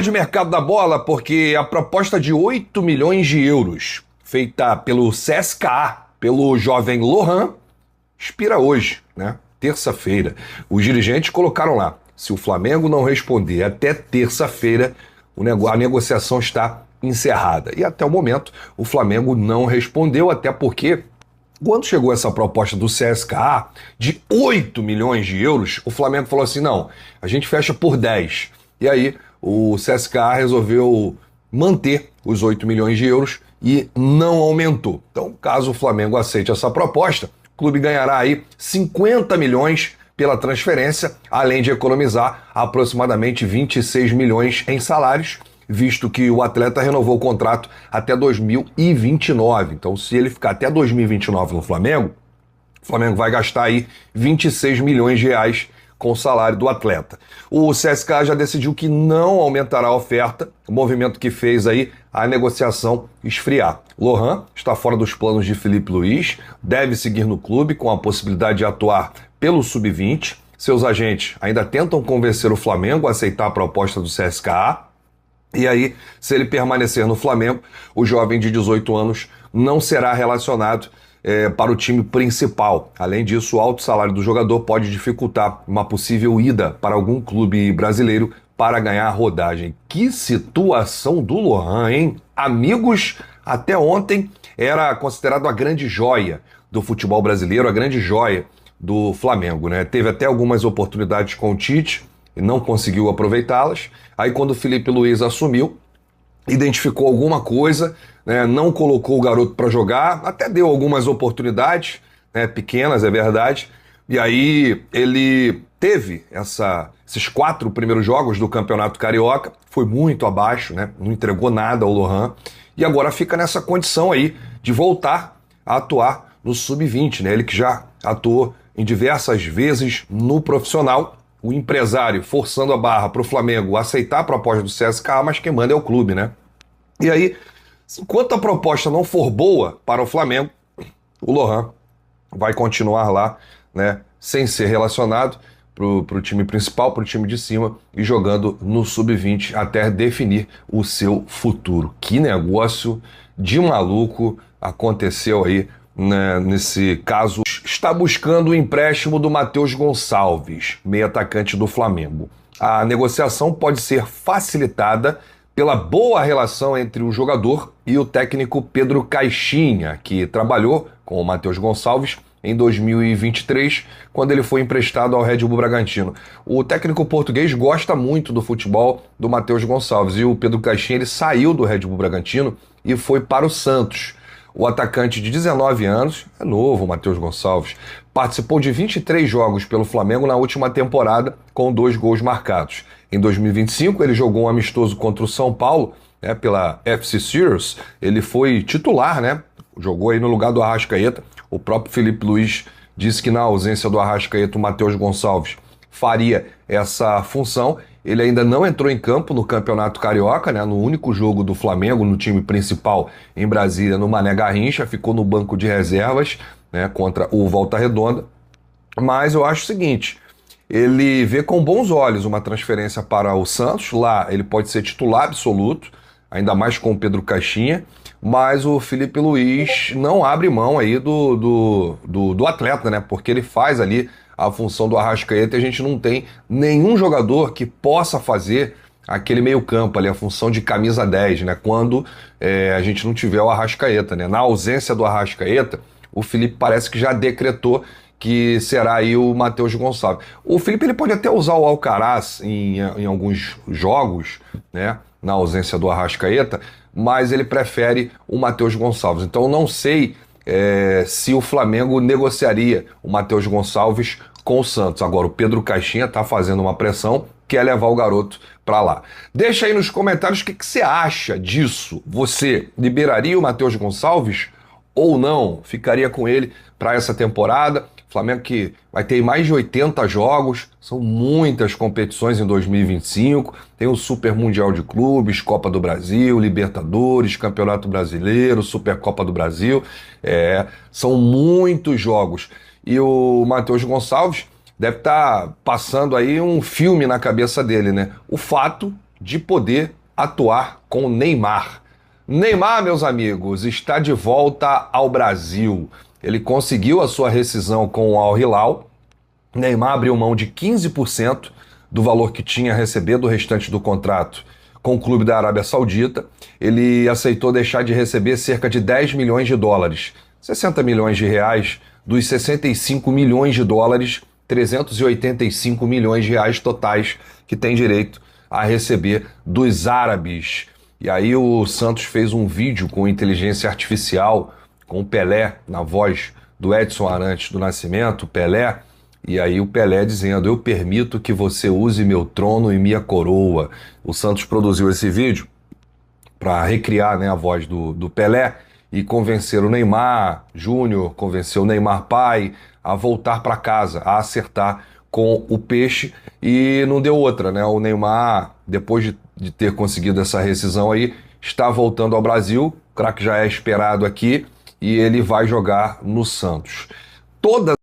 De mercado da bola, porque a proposta de 8 milhões de euros feita pelo CSKA, pelo jovem Lohan, expira hoje, né? Terça-feira. Os dirigentes colocaram lá: se o Flamengo não responder até terça-feira, a negociação está encerrada. E até o momento o Flamengo não respondeu, até porque quando chegou essa proposta do CSKA de 8 milhões de euros, o Flamengo falou assim: não, a gente fecha por 10. E aí o CSKA resolveu manter os 8 milhões de euros e não aumentou. Então, caso o Flamengo aceite essa proposta, o clube ganhará aí 50 milhões pela transferência, além de economizar aproximadamente 26 milhões em salários, visto que o atleta renovou o contrato até 2029. Então, se ele ficar até 2029 no Flamengo, o Flamengo vai gastar aí 26 milhões de reais com o salário do atleta. O CSKA já decidiu que não aumentará a oferta, movimento que fez aí a negociação esfriar. Lohan está fora dos planos de Filipe Luiz, deve seguir no clube com a possibilidade de atuar pelo Sub-20. Seus agentes ainda tentam convencer o Flamengo a aceitar a proposta do CSKA. E aí, se ele permanecer no Flamengo, o jovem de 18 anos não será relacionado para o time principal. Além disso, o alto salário do jogador pode dificultar uma possível ida para algum clube brasileiro para ganhar a rodagem. Que situação do Lohan, hein? Amigos, até ontem era considerado a grande joia do futebol brasileiro, a grande joia do Flamengo, né? Teve até algumas oportunidades com o Tite e não conseguiu aproveitá-las. Aí quando o Filipe Luiz assumiu, identificou alguma coisa, né, não colocou o garoto para jogar, até deu algumas oportunidades, né, pequenas, é verdade, e aí ele teve esses 4 primeiros jogos do Campeonato Carioca, foi muito abaixo, né, não entregou nada ao Lohan, e agora fica nessa condição aí de voltar a atuar no Sub-20, né, ele que já atuou em diversas vezes no profissional. O empresário forçando a barra para o Flamengo aceitar a proposta do CSKA, mas quem manda é o clube, né? E aí, enquanto a proposta não for boa para o Flamengo, o Lohan vai continuar lá, né, sem ser relacionado para o time principal, para o time de cima, e jogando no Sub-20 até definir o seu futuro. Que negócio de maluco aconteceu aí, né, nesse caso. Está buscando o empréstimo do Matheus Gonçalves, meio atacante do Flamengo. A negociação pode ser facilitada pela boa relação entre o jogador e o técnico Pedro Caixinha, que trabalhou com o Matheus Gonçalves em 2023, quando ele foi emprestado ao Red Bull Bragantino. O técnico português gosta muito do futebol do Matheus Gonçalves, e o Pedro Caixinha ele saiu do Red Bull Bragantino e foi para o Santos. O atacante de 19 anos, é novo, o Matheus Gonçalves, participou de 23 jogos pelo Flamengo na última temporada, com 2 gols marcados. Em 2025, ele jogou um amistoso contra o São Paulo, né, pela FC Sears. Ele foi titular, né? Jogou aí no lugar do Arrascaeta. O próprio Filipe Luiz disse que na ausência do Arrascaeta, o Matheus Gonçalves faria essa função. Ele ainda não entrou em campo no Campeonato Carioca, né, no único jogo do Flamengo, no time principal em Brasília, no Mané Garrincha, ficou no banco de reservas, né, contra o Volta Redonda. Mas eu acho o seguinte, ele vê com bons olhos uma transferência para o Santos. Lá ele pode ser titular absoluto, ainda mais com o Pedro Caixinha, mas o Filipe Luiz não abre mão aí do atleta, né, porque ele faz ali a função do Arrascaeta, e a gente não tem nenhum jogador que possa fazer aquele meio campo ali, a função de camisa 10, né? Quando a gente não tiver o Arrascaeta, né? Na ausência do Arrascaeta, o Filipe parece que já decretou que será aí o Matheus Gonçalves. O Filipe ele pode até usar o Alcaraz em alguns jogos, né? Na ausência do Arrascaeta, mas ele prefere o Matheus Gonçalves. Então eu não sei se o Flamengo negociaria o Matheus Gonçalves com o Santos. Agora o Pedro Caixinha está fazendo uma pressão, quer levar o garoto para lá. Deixa aí nos comentários o que você acha disso. Você liberaria o Matheus Gonçalves ou não? Ficaria com ele para essa temporada? Flamengo que vai ter mais de 80 jogos, são muitas competições em 2025, tem o Super Mundial de Clubes, Copa do Brasil, Libertadores, Campeonato Brasileiro, Supercopa do Brasil, são muitos jogos. E o Matheus Gonçalves deve estar passando aí um filme na cabeça dele, né? O fato de poder atuar com o Neymar. Neymar, meus amigos, está de volta ao Brasil. Ele conseguiu a sua rescisão com o Al Hilal. Neymar abriu mão de 15% do valor que tinha a receber do restante do contrato com o clube da Arábia Saudita. Ele aceitou deixar de receber cerca de 10 milhões de dólares, 60 milhões de reais, dos 65 milhões de dólares, 385 milhões de reais totais que tem direito a receber dos árabes. E aí o Santos fez um vídeo com inteligência artificial, com o Pelé na voz do Edson Arantes do Nascimento, Pelé, e aí o Pelé dizendo: eu permito que você use meu trono e minha coroa. O Santos produziu esse vídeo para recriar, né, a voz do Pelé e convencer o Neymar Júnior, convencer o Neymar pai a voltar para casa, a acertar com o Peixe, e não deu outra, né? O Neymar, depois de ter conseguido essa rescisão aí, está voltando ao Brasil, o craque já é esperado aqui, e ele vai jogar no Santos. Todas